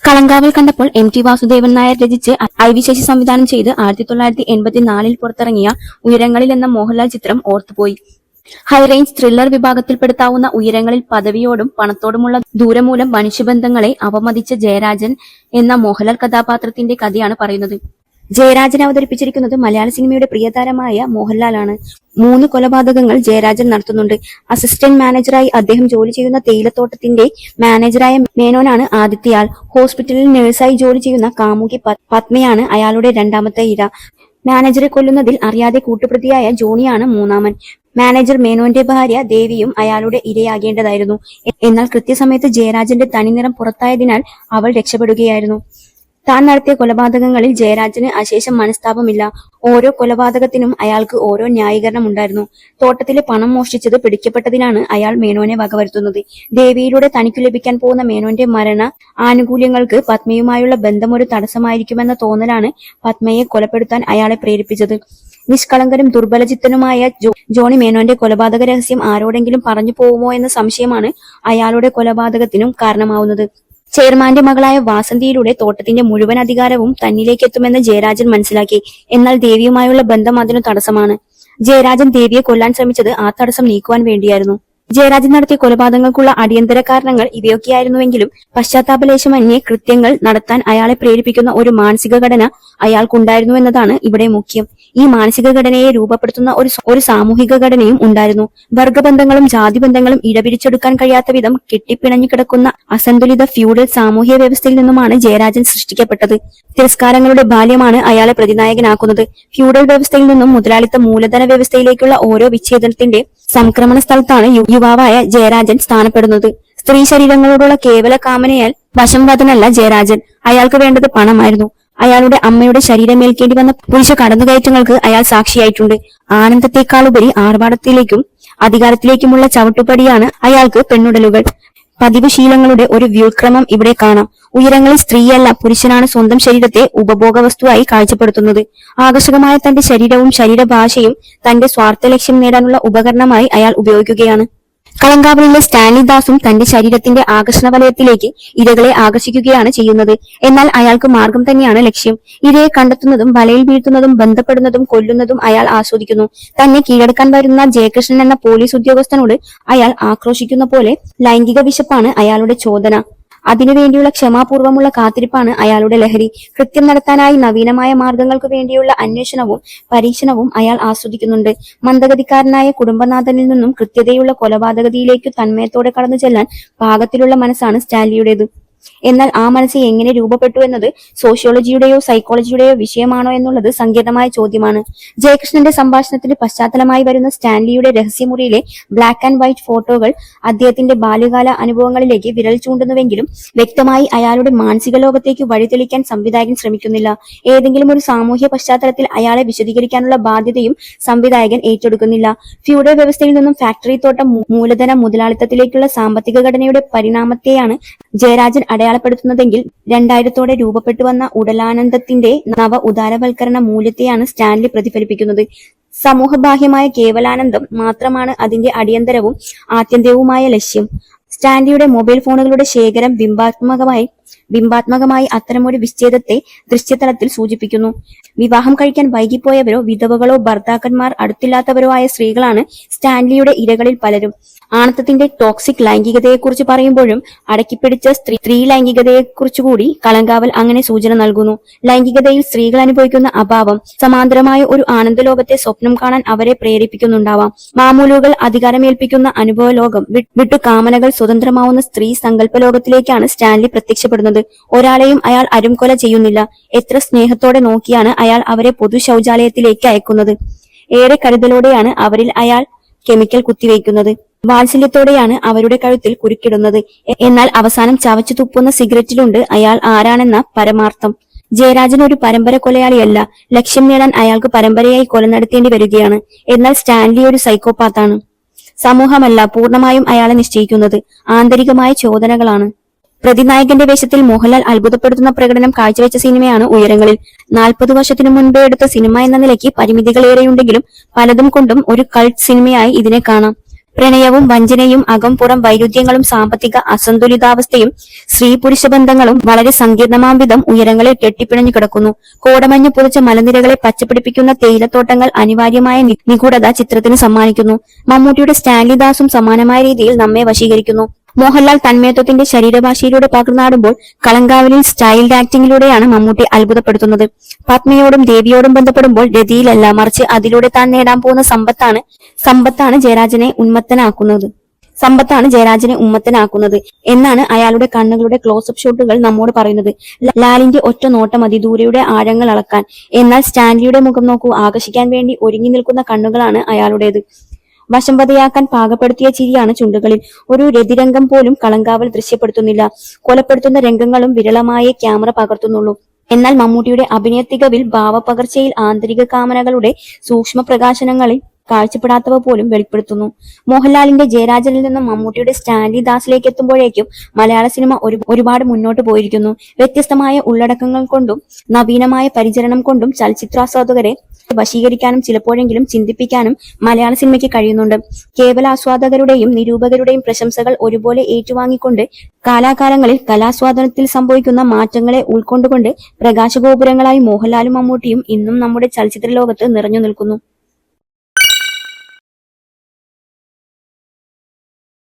കളങ്കാവൽ കണ്ടപ്പോൾ MT വാസുദേവൻ നായർ രചിച്ച് IV Sasi സംവിധാനം ചെയ്ത് 1984 പുറത്തിറങ്ങിയ ഉയരങ്ങളിൽ എന്ന മോഹൻലാൽ ചിത്രം ഓർത്തുപോയി. ഹൈറേഞ്ച് ത്രില്ലർ വിഭാഗത്തിൽപ്പെടുത്താവുന്ന ഉയരങ്ങളിൽ പദവിയോടും പണത്തോടുമുള്ള ദൂരം മൂലം മനുഷ്യബന്ധങ്ങളെ അവമതിച്ച ജയരാജൻ എന്ന മോഹൻലാൽ കഥാപാത്രത്തിന്റെ കഥയാണ് പറയുന്നത്. ജയരാജൻ അവതരിപ്പിച്ചിരിക്കുന്നത് മലയാള സിനിമയുടെ പ്രിയതാരമായ മോഹൻലാലാണ്. 3 കൊലപാതകങ്ങൾ ജയരാജൻ നടത്തുന്നുണ്ട്. അസിസ്റ്റന്റ് മാനേജറായി അദ്ദേഹം ജോലി ചെയ്യുന്ന തേയിലത്തോട്ടത്തിന്റെ മാനേജറായ മേനോനാണ് ആദ്യത്തെയാൾ. ഹോസ്പിറ്റലിൽ നഴ്സായി ജോലി ചെയ്യുന്ന കാമുകി പത്മയാണ് അയാളുടെ രണ്ടാമത്തെ ഇര. മാനേജറെ കൊല്ലുന്നതിൽ അറിയാതെ കൂട്ടുപ്രതിയായ ജോണിയാണ് മൂന്നാമൻ. മാനേജർ മേനോന്റെ ഭാര്യ ദേവിയും അയാളുടെ ഇരയാകേണ്ടതായിരുന്നു. എന്നാൽ കൃത്യസമയത്ത് ജയരാജന്റെ തനിനിറം പുറത്തായതിനാൽ അവൾ രക്ഷപ്പെടുകയായിരുന്നു. താൻ നടത്തിയ കൊലപാതകങ്ങളിൽ ജയരാജന് അശേഷം മനസ്താപമില്ല. ഓരോ കൊലപാതകത്തിനും അയാൾക്ക് ഓരോ ന്യായീകരണം ഉണ്ടായിരുന്നു. തോട്ടത്തിലെ പണം മോഷ്ടിച്ചത് പിടിക്കപ്പെട്ടതിനാണ് അയാൾ മേനോനെ വകവരുത്തുന്നത്. ദേവിയിലൂടെ തനിക്കു ലഭിക്കാൻ പോകുന്ന മേനോന്റെ മരണ ആനുകൂല്യങ്ങൾക്ക് പത്മയുമായുള്ള ബന്ധം ഒരു തടസ്സമായിരിക്കുമെന്ന തോന്നലാണ് പത്മയെ കൊലപ്പെടുത്താൻ അയാളെ പ്രേരിപ്പിച്ചത്. നിഷ്കളങ്കനും ദുർബലചിത്തനുമായ ജോണി മേനോന്റെ കൊലപാതക രഹസ്യം ആരോടെങ്കിലും പറഞ്ഞു പോകുമോ എന്ന സംശയമാണ് അയാളുടെ കൊലപാതകത്തിനും കാരണമാവുന്നത്. ചെയർമാന്റെ മകളായ വാസന്തിയിലൂടെ തോട്ടത്തിന്റെ മുഴുവൻ അധികാരവും തന്നിലേക്കെത്തുമെന്ന് ജയരാജൻ മനസ്സിലാക്കി. എന്നാൽ ദേവിയുമായുള്ള ബന്ധം അതിനു തടസ്സമാണ്. ജയരാജൻ ദേവിയെ കൊല്ലാൻ ശ്രമിച്ചത് ആ തടസ്സം നീക്കുവാൻ വേണ്ടിയായിരുന്നു. ജയരാജൻ നടത്തിയ കൊലപാതകങ്ങൾക്കുള്ള അടിയന്തര കാരണങ്ങൾ ഇവയൊക്കെയായിരുന്നുവെങ്കിലും പശ്ചാത്താപലേശമന്യേ കൃത്യങ്ങൾ നടത്താൻ അയാളെ പ്രേരിപ്പിക്കുന്ന ഒരു മാനസിക ഘടന അയാൾക്കുണ്ടായിരുന്നു എന്നതാണ് ഇവിടെ മുഖ്യം. ഈ മാനസിക ഘടനയെ രൂപപ്പെടുത്തുന്ന ഒരു സാമൂഹിക ഘടനയും ഉണ്ടായിരുന്നു. വർഗബന്ധങ്ങളും ജാതിബന്ധങ്ങളും ഇടപിടിച്ചെടുക്കാൻ കഴിയാത്ത വിധം കെട്ടിപ്പിണഞ്ഞു കിടക്കുന്ന അസന്തുലിത ഫ്യൂഡൽ സാമൂഹ്യ വ്യവസ്ഥയിൽ നിന്നുമാണ് ജയരാജൻ സൃഷ്ടിക്കപ്പെട്ടത്. തിരസ്കാരങ്ങളുടെ ബാല്യമാണ് അയാളെ പ്രതിനായകനാക്കുന്നത്. ഫ്യൂഡൽ വ്യവസ്ഥയിൽ നിന്നും മുതലാളിത്ത മൂലധന വ്യവസ്ഥയിലേക്കുള്ള ഓരോ വിച്ഛേദനത്തിന്റെ സംക്രമണ സ്ഥലത്താണ് യുവാവായ ജയരാജൻ സ്ഥാനപ്പെടുന്നത്. സ്ത്രീ ശരീരങ്ങളോടുള്ള കേവല കാമനയാൽ വശംവദനല്ല ജയരാജൻ. അയാൾക്ക് വേണ്ടത് പണമായിരുന്നു. അയാളുടെ അമ്മയുടെ ശരീരമേൽക്കേണ്ടി വന്ന പുരുഷ കടന്നുകയറ്റങ്ങൾക്ക് അയാൾ സാക്ഷിയായിട്ടുണ്ട്. ആനന്ദത്തെക്കാളുപരി ആർഭാടത്തിലേക്കും അധികാരത്തിലേക്കുമുള്ള ചവിട്ടുപടിയാണ് അയാൾക്ക് പെണ്ണുടലുകൾ. പതിവ് ശീലങ്ങളുടെ ഒരു വ്യുൽക്രമം ഇവിടെ കാണാം. ഉയരങ്ങളിൽ സ്ത്രീയല്ല പുരുഷനാണ് സ്വന്തം ശരീരത്തെ ഉപഭോഗ വസ്തുവായി കാഴ്ചപ്പെടുത്തുന്നത്. ആകർഷകമായ തന്റെ ശരീരവും ശരീരഭാഷയും തന്റെ സ്വാർത്ഥ ലക്ഷ്യം നേടാനുള്ള ഉപകരണമായി അയാൾ ഉപയോഗിക്കുകയാണ്. കളങ്കാവലിലെ സ്റ്റാൻലി ദാസും തന്റെ ശരീരത്തിന്റെ ആകർഷണ വലയത്തിലേക്ക് ഇരകളെ ആകർഷിക്കുകയാണ് ചെയ്യുന്നത്. എന്നാൽ അയാൾക്ക് മാർഗം തന്നെയാണ് ലക്ഷ്യം. ഇരയെ കണ്ടെത്തുന്നതും വലയിൽ വീഴ്ത്തുന്നതും ബന്ധപ്പെടുന്നതും കൊല്ലുന്നതും അയാൾ ആസ്വദിക്കുന്നു. തന്നെ കീഴടക്കാൻ വരുന്ന ജയകൃഷ്ണൻ എന്ന പോലീസ് ഉദ്യോഗസ്ഥനോട് അയാൾ ആക്രോശിക്കുന്ന പോലെ ലൈംഗിക വിശപ്പാണ് അയാളുടെ ചോദന. അതിനുവേണ്ടിയുള്ള ക്ഷമാപൂർവമുള്ള കാത്തിരിപ്പാണ് അയാളുടെ ലഹരി. കൃത്യം നടത്താനായി നവീനമായ മാർഗങ്ങൾക്ക് വേണ്ടിയുള്ള അന്വേഷണവും പരീക്ഷണവും അയാൾ ആസ്വദിക്കുന്നുണ്ട്. മന്ദഗതിക്കാരനായ കുടുംബനാഥനിൽ നിന്നും കൃത്യതയുള്ള കൊലപാതകതയിലേക്കു തന്മയത്തോടെ കടന്നു ചെല്ലാൻ പാകത്തിലുള്ള മനസ്സാണ് സ്റ്റാൻലിയുടേത്. എന്നാൽ ആ മനസ്സ് എങ്ങനെ രൂപപ്പെട്ടു എന്നത് സോഷ്യോളജിയുടെയോ സൈക്കോളജിയുടെയോ വിഷയമാണോ എന്നുള്ളത് സങ്കീർണമായ ചോദ്യമാണ്. ജയകൃഷ്ണന്റെ സംഭാഷണത്തിന് പശ്ചാത്തലമായി വരുന്ന സ്റ്റാൻലിയുടെ രഹസ്യമുറിയിലെ ബ്ലാക്ക് ആൻഡ് വൈറ്റ് ഫോട്ടോകൾ അദ്ദേഹത്തിന്റെ ബാല്യകാല അനുഭവങ്ങളിലേക്ക് വിരൽ ചൂണ്ടുന്നുവെങ്കിലും വ്യക്തമായി അയാളുടെ മാനസിക ലോകത്തേക്ക് വഴിതെളിക്കാൻ സംവിധായകൻ ശ്രമിക്കുന്നില്ല. ഏതെങ്കിലും ഒരു സാമൂഹ്യ പശ്ചാത്തലത്തിൽ അയാളെ വിശദീകരിക്കാനുള്ള ബാധ്യതയും സംവിധായകൻ ഏറ്റെടുക്കുന്നില്ല. ഫ്യൂഡൽ വ്യവസ്ഥയിൽ നിന്നും ഫാക്ടറി തോട്ടം മൂലധന മുതലാളിത്തത്തിലേക്കുള്ള സാമ്പത്തിക ഘടനയുടെ പരിണാമത്തെയാണ് ജയരാജൻ അടയാളപ്പെടുത്തുന്നതെങ്കിൽ 2000-ഓടെ രൂപപ്പെട്ടു വന്ന ഉടലാനന്ദത്തിന്റെ നവ ഉദാരവൽക്കരണ മൂല്യത്തെയാണ് സ്റ്റാൻലി പ്രതിഫലിപ്പിക്കുന്നത്. സമൂഹബാഹ്യമായ കേവലാനന്ദം മാത്രമാണ് അതിന്റെ അടിയന്തരവും ആത്യന്തികവുമായ ലക്ഷ്യം. സ്റ്റാൻലിയുടെ മൊബൈൽ ഫോണുകളുടെ ശേഖരം ബിംബാത്മകമായി അത്തരമൊരു വിച്ഛേദത്തെ ദൃശ്യതലത്തിൽ സൂചിപ്പിക്കുന്നു. വിവാഹം കഴിക്കാൻ വൈകിപ്പോയവരോ വിധവകളോ ഭർത്താക്കന്മാർ അടുത്തില്ലാത്തവരോ ആയ സ്ത്രീകളാണ് സ്റ്റാൻലിയുടെ ഇരകളിൽ പലരും. ആണത്തത്തിന്റെ ടോക്സിക് ലൈംഗികതയെക്കുറിച്ച് പറയുമ്പോഴും അടക്കിപ്പിടിച്ച സ്ത്രീ ലൈംഗികതയെക്കുറിച്ചുകൂടി കളങ്കാവൽ അങ്ങനെ സൂചന നൽകുന്നു. ലൈംഗികതയിൽ സ്ത്രീകൾ അനുഭവിക്കുന്ന അഭാവം സമാന്തരമായ ഒരു ആനന്ദലോകത്തെ സ്വപ്നം കാണാൻ അവരെ പ്രേരിപ്പിക്കുന്നുണ്ടാവാം. മാമൂലുകൾ അധികാരമേൽപ്പിക്കുന്ന അനുഭവ ലോകം വിട്ടു കാമനകൾ സ്വതന്ത്രമാവുന്ന സ്ത്രീ സങ്കല്പലോകത്തിലേക്കാണ് സ്റ്റാൻലി പ്രത്യക്ഷപ്പെടുന്നത്. ഒരാളെയും അയാൾ അരുംകൊല ചെയ്യുന്നില്ല. എത്ര സ്നേഹത്തോടെ നോക്കിയാണ് അയാൾ അവരെ പൊതു ശൗചാലയത്തിലേക്ക് അയക്കുന്നത്. ഏറെ കരുതലോടെയാണ് അവരിൽ അയാൾ കെമിക്കൽ കുത്തിവയ്ക്കുന്നത്. വാത്സല്യത്തോടെയാണ് അവരുടെ കഴുത്തിൽ കുരുക്കിടുന്നത്. എന്നാൽ അവസാനം ചവച്ചു തുപ്പുന്ന സിഗരറ്റിലുണ്ട് അയാൾ ആരാണെന്ന പരമാർത്ഥം. ജയരാജൻ ഒരു പരമ്പര കൊലയാളിയല്ല. ലക്ഷ്യം നേടാൻ അയാൾക്ക് പരമ്പരയായി കൊല നടത്തേണ്ടി വരികയാണ്. എന്നാൽ സ്റ്റാൻലി ഒരു സൈക്കോപാത്താണ്. സമൂഹമല്ല പൂർണ്ണമായും അയാളെ നിശ്ചയിക്കുന്നത്, ആന്തരികമായ ചോദനകളാണ്. പ്രതിനായകന്റെ വേഷത്തിൽ മോഹൻലാൽ അത്ഭുതപ്പെടുത്തുന്ന പ്രകടനം കാഴ്ചവെച്ച സിനിമയാണ് ഉയരങ്ങളിൽ. 40 വർഷത്തിനു മുൻപേ എടുത്ത സിനിമ എന്ന നിലയ്ക്ക് പരിമിതികളേറെയുണ്ടെങ്കിലും പലതും കൊണ്ടും ഒരു കൾട്ട് സിനിമയായി ഇതിനെ കാണാം. പ്രണയവും വഞ്ചനയും അകം-പുറം വൈരുദ്ധ്യങ്ങളും സാമ്പത്തിക അസന്തുലിതാവസ്ഥയും സ്ത്രീ പുരുഷ ബന്ധങ്ങളും വളരെ സങ്കീർണമാം വിധം ഉയരങ്ങളിൽ കെട്ടിപ്പിണഞ്ഞു കിടക്കുന്നു. കോടമഞ്ഞു പുതച്ച മലനിരകളെ പച്ചപിടിപ്പിക്കുന്ന തേയിലത്തോട്ടങ്ങൾ അനിവാര്യമായ നിഗൂഢത ചിത്രത്തിന് സമ്മാനിക്കുന്നു. മമ്മൂട്ടിയുടെ സ്റ്റാൻലി ദാസും സമാനമായ രീതിയിൽ നമ്മെ വശീകരിക്കുന്നു. മോഹൻലാൽ തന്മയത്വത്തിന്റെ ശരീരഭാഷയിലൂടെ പകർന്നാടുമ്പോൾ കളങ്കാവലിൽ സ്റ്റൈൽഡ് ആക്ടിംഗിലൂടെയാണ് മമ്മൂട്ടി അത്ഭുതപ്പെടുത്തുന്നത്. പത്മയോടും ദേവിയോടും ബന്ധപ്പെടുമ്പോൾ രതിയിലല്ല, മറിച്ച് അതിലൂടെ താൻ നേടാൻ പോകുന്ന സമ്പത്താണ് ജയരാജനെ ഉന്മത്തനാക്കുന്നത് എന്നാണ് അയാളുടെ കണ്ണുകളുടെ ക്ലോസപ്പ് ഷോട്ടുകൾ നമ്മോട് പറയുന്നത്. ലാലിന്റെ ഒറ്റ നോട്ടം മതി ദൂരെയുടെ ആഴങ്ങൾ അളക്കാൻ. എന്നാൽ സ്റ്റാൻലിയുടെ മുഖം നോക്കൂ, ആകർഷിക്കാൻ വേണ്ടി ഒരുങ്ങി നിൽക്കുന്ന കണ്ണുകളാണ് അയാളുടേത്. വശംവദയാക്കാൻ പാകപ്പെടുത്തിയ ചിരിയാണ് ചുണ്ടുകളിൽ. ഒരു രതിരംഗം പോലും കളങ്കാവൽ ദൃശ്യപ്പെടുത്തുന്നില്ല. കൊലപ്പെടുത്തുന്ന രംഗങ്ങളും വിരളമായേ ക്യാമറ പകർത്തുന്നുള്ളൂ. എന്നാൽ മമ്മൂട്ടിയുടെ അഭിനയ തികവിൽ, ഭാവപകർച്ചയിൽ, ആന്തരിക കാമനകളുടെ സൂക്ഷ്മ പ്രകാശനങ്ങളിൽ കാഴ്ചപ്പെടാത്തവ പോലും വെളിപ്പെടുത്തുന്നു. മോഹൻലാലിന്റെ ജയരാജനിൽ നിന്നും മമ്മൂട്ടിയുടെ സ്റ്റാൻലി ദാസിലേക്ക് എത്തുമ്പോഴേക്കും മലയാള സിനിമ ഒരുപാട് മുന്നോട്ട് പോയിരിക്കുന്നു. വ്യത്യസ്തമായ ഉള്ളടക്കങ്ങൾ കൊണ്ടും നവീനമായ പരിചരണം കൊണ്ടും ചലച്ചിത്രാസ്വാദകരെ വശീകരിക്കാനും ചിലപ്പോഴെങ്കിലും ചിന്തിപ്പിക്കാനും മലയാള സിനിമയ്ക്ക് കഴിയുന്നുണ്ട്. കേവല ആസ്വാദകരുടെയും നിരൂപകരുടെയും പ്രശംസകൾ ഒരുപോലെ ഏറ്റുവാങ്ങിക്കൊണ്ട് കാലാകാലങ്ങളിൽ കലാസ്വാദനത്തിൽ സംഭവിക്കുന്ന മാറ്റങ്ങളെ ഉൾക്കൊണ്ടുകൊണ്ട് പ്രകാശഗോപുരങ്ങളായി മോഹൻലാലും മമ്മൂട്ടിയും ഇന്നും നമ്മുടെ ചലച്ചിത്ര ലോകത്ത് നിറഞ്ഞു നിൽക്കുന്നു.